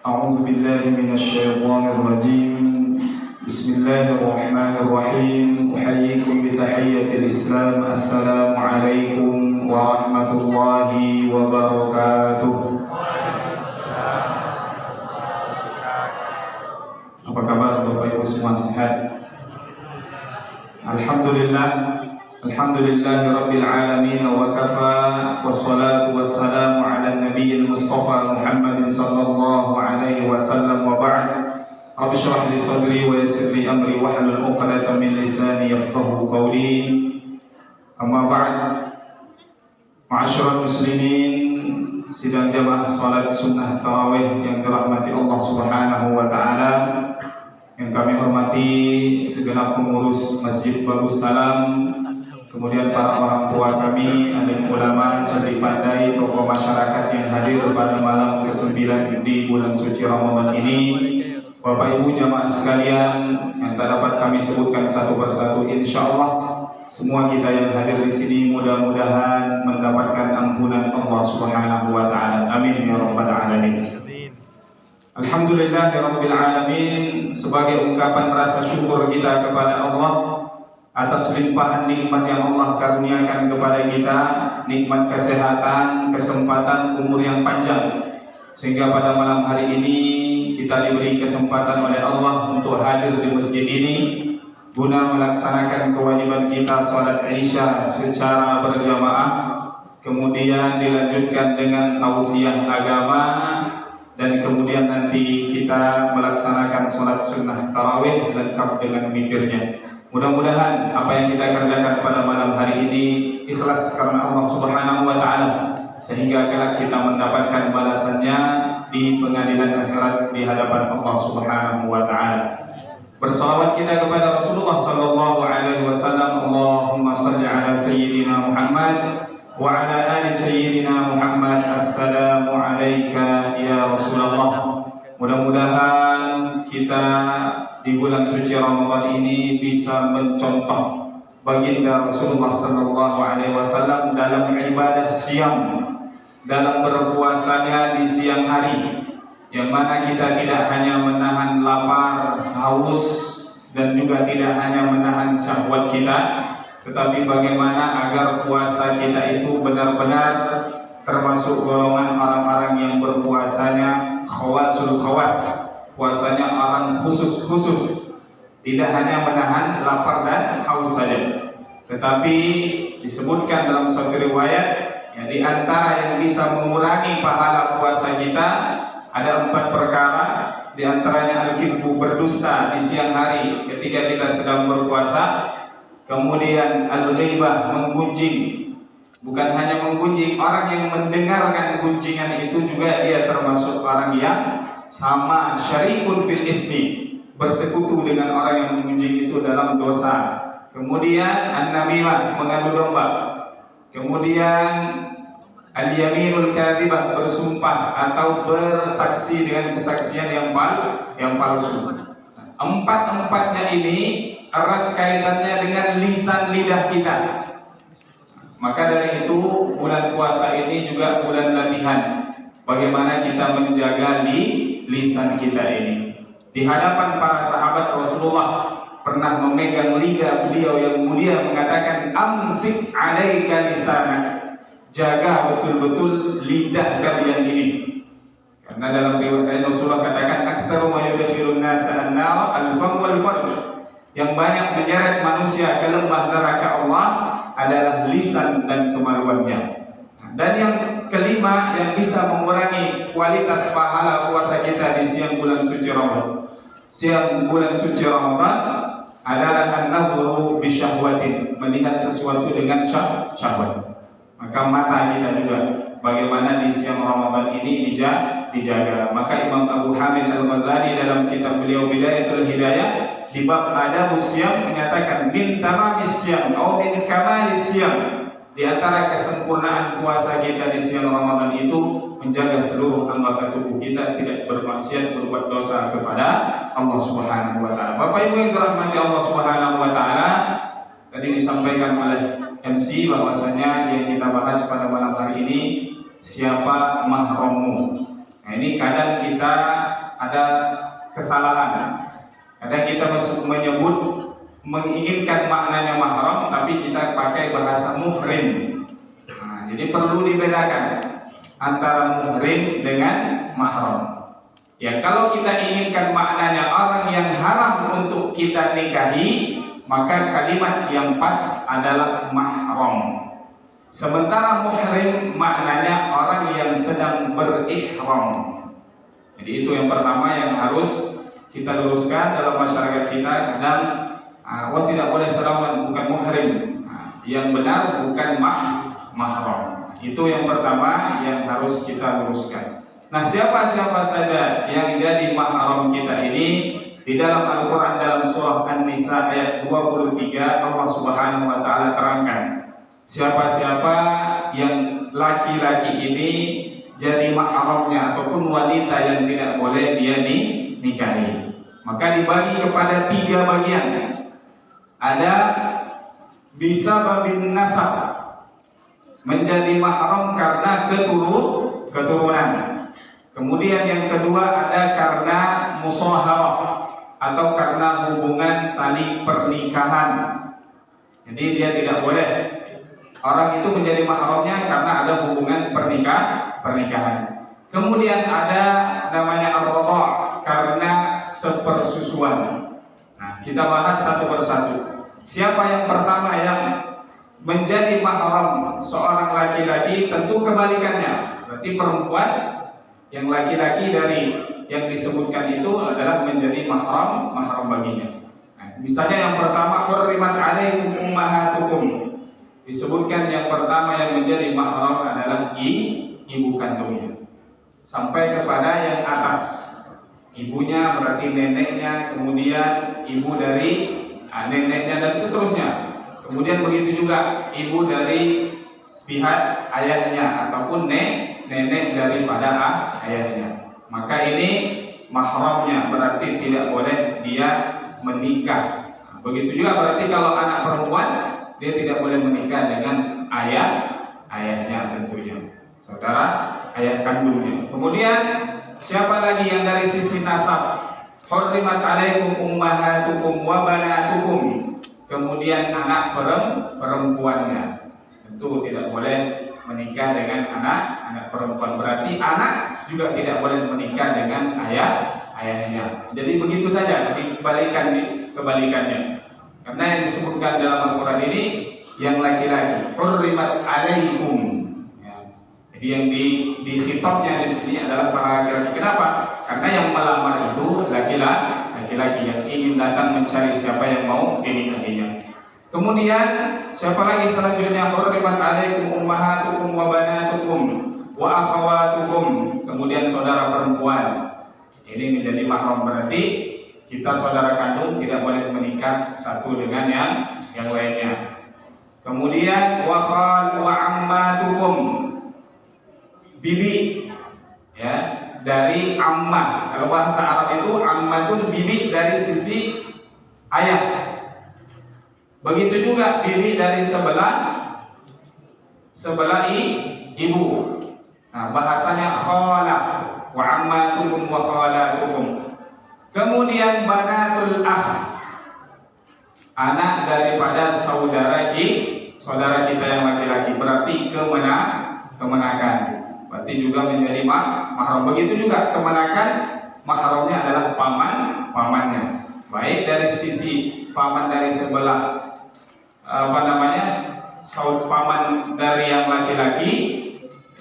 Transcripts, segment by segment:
أعوذ بالله من الشيطان الرجيم. بسم الله الرحمن الرحيم. أحييكم بتحية الإسلام. السلام عليكم ورحمة الله وبركاته. Apa kabar Bapak Ibu semua, sehat? Alhamdulillah. Alhamdulillahi Rabbil Alamin wa kafa. Wassalatu wassalamu ala nabiyil Mustafa Muhammadin sallallahu alaihi wasallam wa ba'd. Rabbi shrah li sadri wa yassir li amri wahlul 'uqdatam min lisani yafqahu qawli. Amma ba'd. Ma'asyiral muslimin, sidang jamaah salat sunnah tarawih yang dirahmati Allah Subhanahu wa taala, yang kami hormati segenap pengurus Masjid Babus Salam, kemudian para orang tua kami, alim ulama, cerdik pandai, tokoh masyarakat yang hadir pada malam ke-9 di bulan suci Ramadan ini, Bapak Ibu jamaah sekalian yang tak dapat kami sebutkan satu persatu, insyaallah semua kita yang hadir di sini mudah-mudahan mendapatkan ampunan Allah Subhanahu wa taala. Amin ya rabbal alamin. Alhamdulillahirabbil alamin. Sebagai ungkapan rasa syukur kita kepada Allah atas limpahan nikmat yang Allah karuniakan kepada kita, nikmat kesehatan, kesempatan, umur yang panjang, sehingga pada malam hari ini kita diberi kesempatan oleh Allah untuk hadir di masjid ini guna melaksanakan kewajiban kita salat Isya secara berjamaah, kemudian dilanjutkan dengan tausiah agama, dan kemudian nanti kita melaksanakan salat sunnah tarawih lengkap dengan witirnya. Mudah-mudahan apa yang kita kerjakan pada malam hari ini ikhlas karena Allah Subhanahu wa taala, sehingga kelak kita mendapatkan balasannya di pengadilan akhirat di hadapan Allah Subhanahu wa taala. Bersalawat kita kepada Rasulullah sallallahu alaihi wasallam. Allahumma shalli ala sayyidina Muhammad wa ala ali sayyidina Muhammad. Assalamu alayka ya Rasulullah. Mudah-mudahan kita di bulan suci Ramadan ini bisa mencontoh baginda Rasulullah sallallahu alaihi wasallam dalam ibadah siam, dalam berpuasanya di siang hari, yang mana kita tidak hanya menahan lapar, haus, dan juga tidak hanya menahan syahwat kita, tetapi bagaimana agar puasa kita itu benar-benar termasuk golongan orang-orang yang berpuasanya khawasul khawas, puasanya orang khusus-khusus, tidak hanya menahan lapar dan haus saja, tetapi disebutkan dalam suatu riwayat yang di antara yang bisa mengurangi pahala puasa kita ada 4 perkara. Di antaranya al-kibbu, berdusta di siang hari ketika kita sedang berpuasa. Kemudian al-ghaibah, menggunjing. Bukan hanya menggunjing, orang yang mendengarkan gunjingan itu juga dia termasuk orang yang sama syarikun fil ithmi, bersekutu dengan orang yang menggunjing itu dalam dosa. Kemudian an-namimah, mengadu domba. Kemudian al-yaminul kadhibah, bersumpah atau bersaksi dengan kesaksian yang palsu. Empat-empatnya ini erat kaitannya dengan lisan lidah kita. Maka dari itu bulan puasa ini juga bulan latihan bagaimana kita menjaga lisan kita ini. Di hadapan para sahabat Rasulullah pernah memegang lidah beliau yang mulia, mengatakan amsik alaika lisanak, jaga betul-betul lidah kalian ini. Karena dalam riwayat Rasulullah katakan aktsaru ma yudkhilun nasa an-nar al-fam wal farj, yang banyak menyeret manusia ke lembah neraka Allah adalah lisan dan kemaluannya. Dan yang kelima yang bisa mengurangi kualitas pahala puasa kita di siang bulan suci Ramadan, siang bulan suci Ramadan adalah an-nazru bi syahwatin, melihat sesuatu dengan syahwat. Maka mata kita juga bagaimana di siang Ramadan ini dijaga. Maka Imam Abu Hamid Al-Ghazali dalam kitab beliau Bidayatul Hidayah di bab adabus siyam menyatakan min tamamis siyam atau min kamalis siyam, di antara kesempurnaan puasa kita di siang Ramadan itu menjaga seluruh anggota tubuh kita tidak bermaksiat, berbuat dosa kepada Allah Subhanahu wa taala. Bapak Ibu yang dirahmati Allah Subhanahu wa taala, tadi disampaikan oleh MC bahwasanya yang kita bahas pada malam hari ini siapa mahrammu. Nah, ini kadang kita ada kesalahan. Kadang kita menyebut menginginkan maknanya mahram, tapi kita pakai bahasa muhrim. Nah, jadi perlu dibedakan antara muhrim dengan mahram. Ya, kalau kita inginkan maknanya orang yang haram untuk kita nikahi, maka kalimat yang pas adalah mahram. Sementara muhrim maknanya orang yang sedang berihram. Jadi itu yang pertama yang harus kita luruskan dalam masyarakat kita. Dan tidak boleh salaman bukan muhrim. Yang benar bukan mahram. Itu yang pertama yang harus kita luruskan. Nah, siapa-siapa saja yang jadi mahram kita ini, di dalam Al-Quran dalam surah An-Nisa ayat 23 Allah Subhanahu wa Ta'ala terangkan, siapa-siapa yang laki-laki ini jadi mahramnya ataupun wanita yang tidak boleh dia nikahi, maka dibagi kepada 3 bagian. Ada bisa babin nasab, menjadi mahram karena keturunan. Kemudian yang kedua ada karena musaharah atau karena hubungan tali pernikahan. Jadi dia tidak boleh orang itu menjadi mahramnya karena ada hubungan pernikahan. Kemudian ada namanya ar-radha' karena sepersusuan. Nah, kita bahas satu persatu. Siapa yang pertama yang menjadi mahram seorang laki-laki? Tentu kebalikannya. Berarti perempuan yang laki-laki dari yang disebutkan itu adalah menjadi mahram baginya. Nah, misalnya yang pertama, hurrimat alaikum ummahatukum. Disebutkan yang pertama yang menjadi mahram adalah ibu kandungnya. Sampai kepada yang atas. Ibunya berarti neneknya, kemudian ibu dari neneknya dan seterusnya. Kemudian begitu juga ibu dari pihak ayahnya ataupun nenek daripada ayahnya. Maka ini mahramnya, berarti tidak boleh dia menikah. Nah, begitu juga berarti kalau anak perempuan dia tidak boleh menikah dengan ayahnya tentunya, saudara ayah kandungnya. Kemudian siapa lagi yang dari sisi nasab? Hurrimat alaikum ummahatukum wa banatukum. Kemudian anak perempuannya, tentu tidak boleh menikah dengan anak perempuan. Berarti anak juga tidak boleh menikah dengan ayahnya. Jadi begitu saja kebalikannya. Karena yang disebutkan dalam Al-Quran ini yang laki-laki, hurrimat alaikum. Ya. Jadi yang dikhitabnya di sini adalah para laki-laki. Kenapa? Karena yang melamar itu laki-laki yang ingin datang mencari siapa yang mau dinikahinya. Kemudian siapa lagi selanjutnya? Hurrimat alaikum ummahatukum wa banatukum wa akhawatukum. Kemudian saudara perempuan. Ini menjadi mahram, berarti kita saudara kandung tidak boleh menikah satu dengan yang lainnya. Kemudian wa khal wa ammatukum. Bibi, ya, dari ammah. Kalau bahasa Arab itu ammatun bibi dari sisi ayah. Begitu juga bibi dari sebelah ibu. Nah, bahasanya khala wa ammatukum wa khalatukum. Kemudian banatul akh, anak daripada saudara kita yang laki-laki, berarti kemenakan. Berarti juga menjadi mahram. Begitu juga kemenakan, mahramnya adalah pamannya. Baik dari sisi paman dari sebelah paman dari yang laki-laki,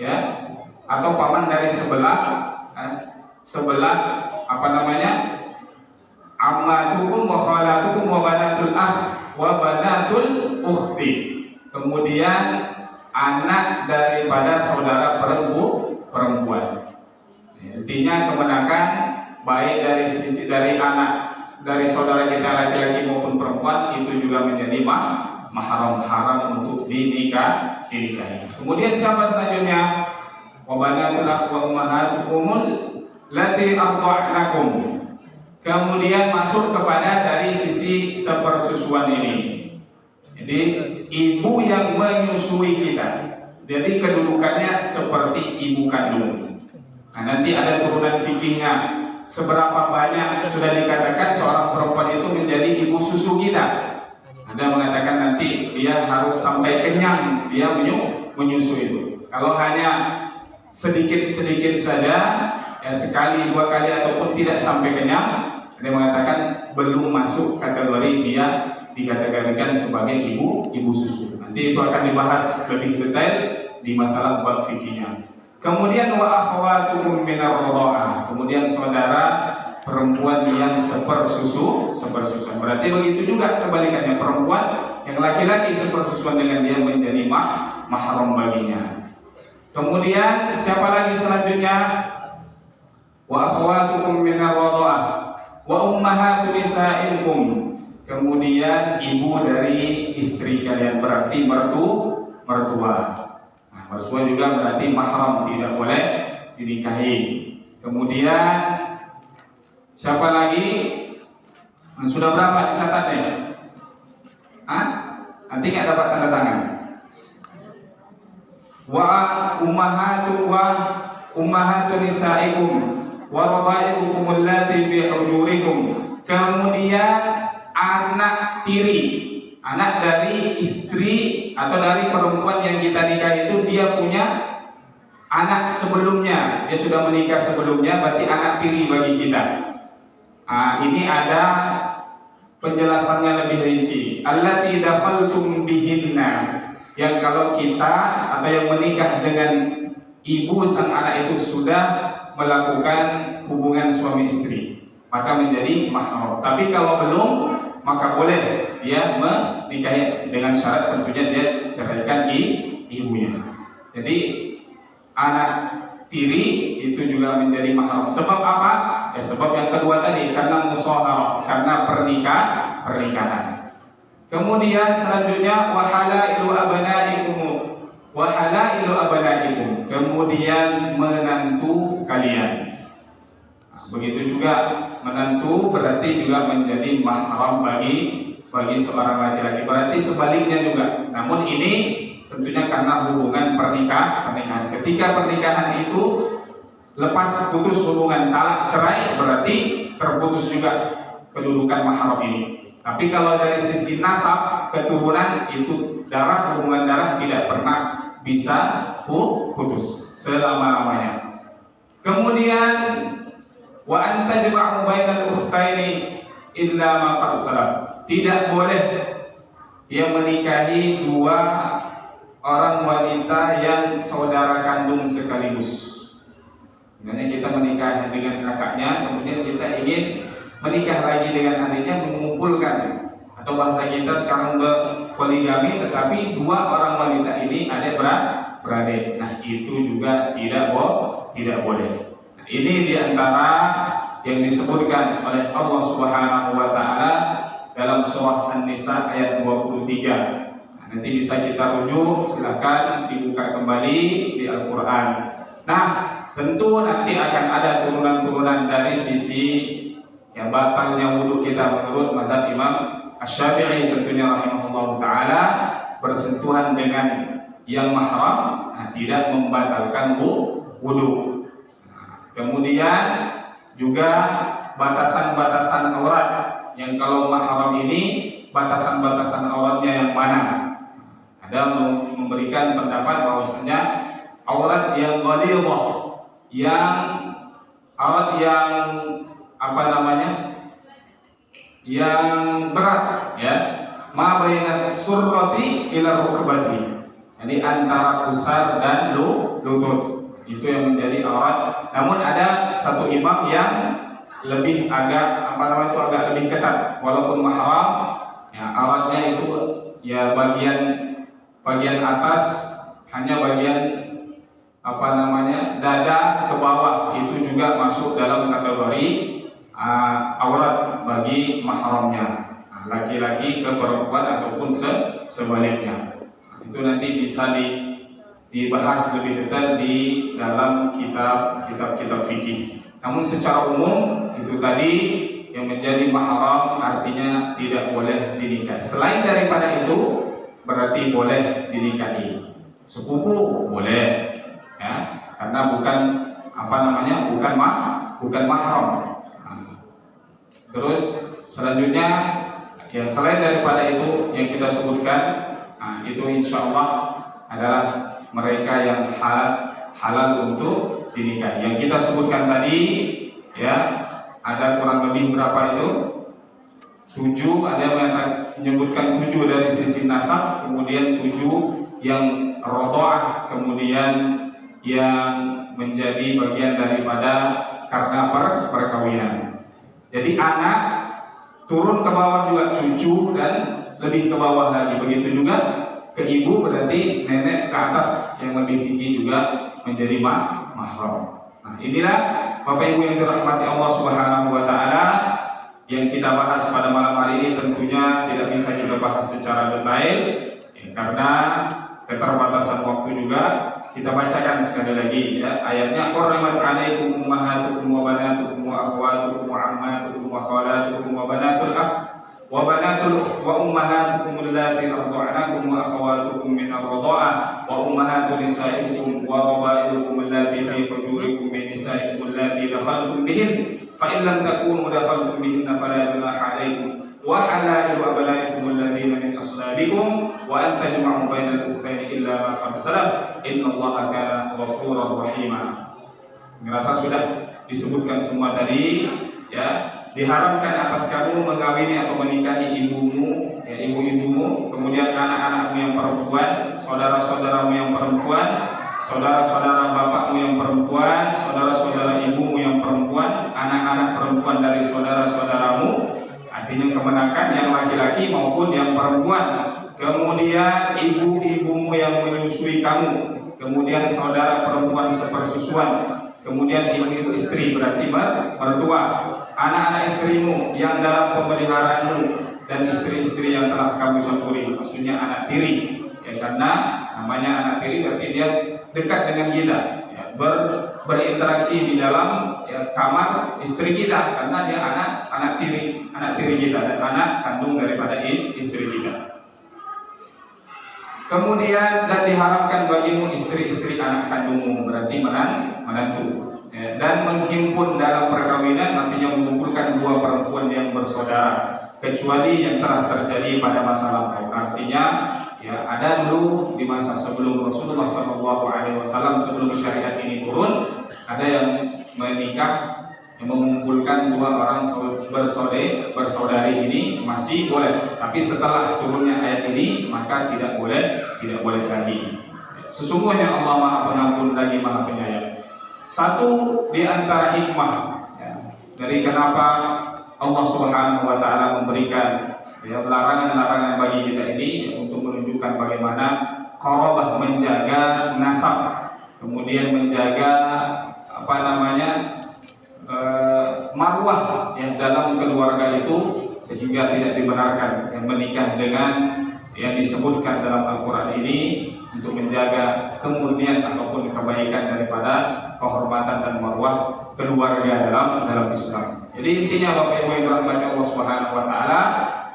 ya, atau paman dari sebelah ammatukum wa khalatukum wa banatul akh wa banatul ukhti. Kemudian anak daripada saudara perempuan. Intinya kemenakan baik dari sisi dari anak dari saudara kita laki-laki maupun perempuan itu juga menjadi mahram, haram untuk dinikahi. Kemudian siapa selanjutnya? Wa banatul akh wa ummahatukumul lati arda'nakum. Kemudian masuk kepada dari sisi sepersusuan ini. Jadi ibu yang menyusui kita. Jadi kedudukannya seperti ibu kandung. Nah, nanti ada turunan fikihnya. seberapa banyak sudah dikatakan seorang perempuan itu menjadi ibu susu kita. Ada mengatakan nanti dia harus sampai kenyang dia menyusu itu. Kalau hanya sedikit-sedikit saja, ya sekali dua kali ataupun tidak sampai kenyang, ada mengatakan belum masuk kategori dia dikategorikan sebagai ibu susu. Nanti itu akan dibahas lebih detail di masalah bab fikihnya. Kemudian wa akhwatukum minar radha'ah. Kemudian saudara perempuan yang sepersusuan. Berarti begitu juga kebalikannya, perempuan yang laki-laki sepersusuan dengan dia menjadi mahram baginya. Kemudian siapa lagi selanjutnya? Wa akhwatukum minar radha'ah wa ummahatu nisaikum. Kemudian ibu dari istri kalian, berarti mertua. Mertua juga berarti mahram, tidak boleh dinikahi. Kemudian siapa lagi? Sudah berapa dicatatnya? Nanti nggak dapat tanda tangan. Wa ummahatu nisaikum wa rabaibukum allati fi hujurikum. Kemudian anak tiri, anak dari istri atau dari perempuan yang kita nikah itu dia punya anak sebelumnya, dia sudah menikah sebelumnya, berarti anak tiri bagi kita. Ini ada penjelasannya lebih rinci. Allati dakhaltum bihinna, yang kalau kita atau yang menikah dengan ibu sang anak itu sudah melakukan hubungan suami istri, maka menjadi mahram. Tapi kalau belum, maka boleh dia menikahi dengan syarat tentunya dia ceraikan ibunya. Jadi anak tiri itu juga menjadi mahram. Sebab apa? Ya, sebab yang kedua tadi, karena musyawarah, karena pernikahan. Kemudian selanjutnya wahalailu abnaikum, kemudian menantu kalian. Begitu juga menantu berarti juga menjadi mahram bagi seorang laki-laki. Berarti sebaliknya juga. Namun ini tentunya karena hubungan pernikahan. Ketika pernikahan itu lepas putus hubungan, talak, cerai, berarti terputus juga kedudukan mahram ini. Tapi kalau dari sisi nasab, keturunan, itu darah, hubungan darah tidak pernah bisa putus selama-lamanya. Kemudian wa anta jama'u bainal ukhtaini illa ma qad salaf. Tidak boleh dia menikahi dua orang wanita yang saudara kandung sekaligus. Misalnya kita menikah dengan kakaknya, kemudian kita ingin menikah lagi dengan adiknya, mengumpulkan, atau bahasa kita sekarang berpoligami, tetapi dua orang wanita ini adik beradik. Nah, itu juga tidak boleh. Ini diantara yang disebutkan oleh Allah Subhanahu wa Ta'ala dalam surah An-Nisa ayat 23. Nanti bisa kita rujuk, silakan dibuka kembali di Al-Quran. Nah, tentu nanti akan ada turunan-turunan dari sisi yang batalnya wudhu kita menurut mazhab Imam Asy-Syafi'i, tentunya rahimahullah ta'ala, bersentuhan dengan yang mahram tidak membatalkan wudhu. Kemudian juga batasan-batasan aurat, yang kalau mahram ini batasan-batasan auratnya yang mana? Ada memberikan pendapat bahwasanya aurat yang ghalidhah, yang aurat yang yang berat, ya, ma baina surrati ila rukbati, jadi antara pusar dan lutut, itu yang menjadi aurat. Namun ada satu imam yang lebih agak agak lebih ketat, walaupun mahram, ya, auratnya itu ya bagian atas, hanya bagian dada ke bawah, itu juga masuk dalam kategori aurat bagi mahramnya, laki-laki ke perempuan ataupun sebaliknya. Itu nanti bisa dibahas lebih detail di dalam kitab-kitab fikih. Namun secara umum itu tadi yang menjadi mahram artinya tidak boleh dinikahi. Selain daripada itu berarti boleh dinikahi. Sepupu boleh, ya, karena bukan mahram. Terus selanjutnya yang selain daripada itu yang kita sebutkan, itu insya Allah adalah mereka yang halal untuk dinikahi. Yang kita sebutkan tadi ya, ada kurang lebih berapa itu? 7, ada yang menyebutkan 7 dari sisi nasab, kemudian 7 yang rodoah, kemudian yang menjadi bagian daripada karena perkawinan. Jadi anak turun ke bawah juga cucu dan lebih ke bawah lagi. Begitu juga ke ibu, berarti nenek ke atas yang lebih tinggi juga menjadi mahram. Nah, inilah Bapak Ibu yang dirahmati Allah Subhanahu wa taala yang kita bahas pada malam hari ini. Tentunya tidak bisa kita bahas secara detail ya, karena keterbatasan waktu juga. Kita bacakan sekali lagi ya ayatnya. Hurrimat 'alaikum ummahatukum wa banatukum wa akhwatukum wa ammatukum wa khalatukum wa banatul akh wa banatul wa ummahatukum allati arda'nakum wa akhwatukum min ar-radha'ah wa ummahatul nisaikum wa rabaibukum allati fi hujurikum min nisaikum allati dakhaltum bihin fa in lam takunu dakhaltum bihinna fala junaha 'alaikum wa halailu abnaikum alladhina min aslabikum wa an tajma'u bainal ukhtaini illa ma qad salaf innallaha kana ghafurar rahima. Merasa sudah disebutkan semua tadi ya. Diharamkan atas kamu mengawini atau menikahi ibumu ya, ibu-ibumu, kemudian anak-anakmu yang perempuan, saudara-saudaramu yang perempuan, saudara-saudara bapakmu yang perempuan, saudara-saudara ibumu yang perempuan, anak-anak perempuan dari saudara-saudaramu. Artinya kemenakan yang laki-laki maupun yang perempuan. Kemudian ibu-ibumu yang menyusui kamu, kemudian saudara perempuan sepersusuan, kemudian ibu istri berarti mertua, anak-anak istrimu yang dalam pemeliharaanmu, dan istri-istri yang telah kamu campuri, maksudnya anak tiri ya, karena namanya anak tiri berarti dia dekat dengan kita ya, berinteraksi di dalam ya, kamar istri kita karena dia anak tiri kita dan anak kandung daripada istri kita. Kemudian dan diharapkan bagimu istri-istri anak kandungmu, berarti menantu ya, dan menghimpun dalam perkawinan, artinya mengumpulkan 2 perempuan yang bersaudara kecuali yang telah terjadi pada masa lampau. Artinya ya, ada dulu di masa sebelum Rasulullah SAW, sebelum syariat ini turun, ada yang menikah yang mengumpulkan 2 orang bersaudari ini masih boleh, tapi setelah turunnya ayat ini maka tidak boleh lagi. Sesungguhnya Allah Maha Pengampun lagi Maha Penyayang. Satu di antara hikmah ya, dari kenapa Allah Subhanahu wa taala memberikan ya, larangan-larangan bagi kita ini untuk menunjukkan bagaimana qarabah, menjaga nasab, kemudian menjaga marwah yang dalam keluarga itu, sehingga tidak dibenarkan yang menikah dengan yang disebutkan dalam Al-Quran ini untuk menjaga kemurnian ataupun kebaikan daripada kehormatan dan marwah keluarga dalam Islam. Jadi intinya Bapak Ibu yang dirahmati Allah Subhanahu wa taala,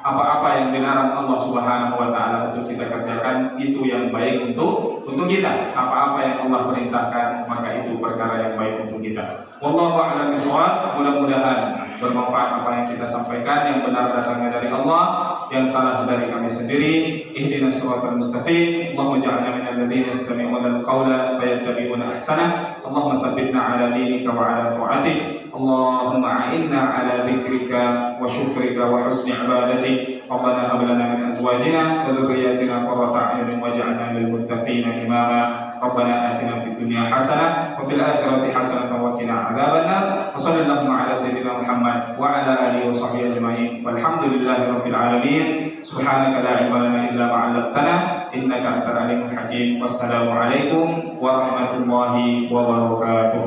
apa-apa yang dilarang Allah Subhanahu wa taala untuk kita kerjakan itu yang baik untuk kita. Apa-apa yang Allah perintahkan maka itu perkara yang baik untuk kita. Wallahu a'lam bishawab. Mudah-mudahan bermanfaat apa yang kita sampaikan, yang benar datangnya dari Allah, yang salah dari kami sendiri. Ihdinas siratal mustaqim. Allahumma ij'alna minal ladzina yastami'una al-qawla fayattabi'una ahsanah. Allahumma tsabbitna 'ala dinika wa 'ala ta'atik. Allahumma a'inna 'ala dzikrika wa syukrika wa husni ibadatik. Rabbana hab lana min azwajina wa dhurriyyatina qurrata a'yunin waj'alna lil muttaqina imama. Rabbana atina fid dunya hasanah wa fil akhirati hasanah wa qina adzabannar. Wa sallallahu ala sayyidina Muhammad wa ala alihi wa sahbihi ajma'in. Walhamdulillahi rabbil alamin. Subhanaka la ilma lana illa ma 'allamtana innaka antal alimul hakim. Wassalamu alaikum warahmatullahi wabarakatuh.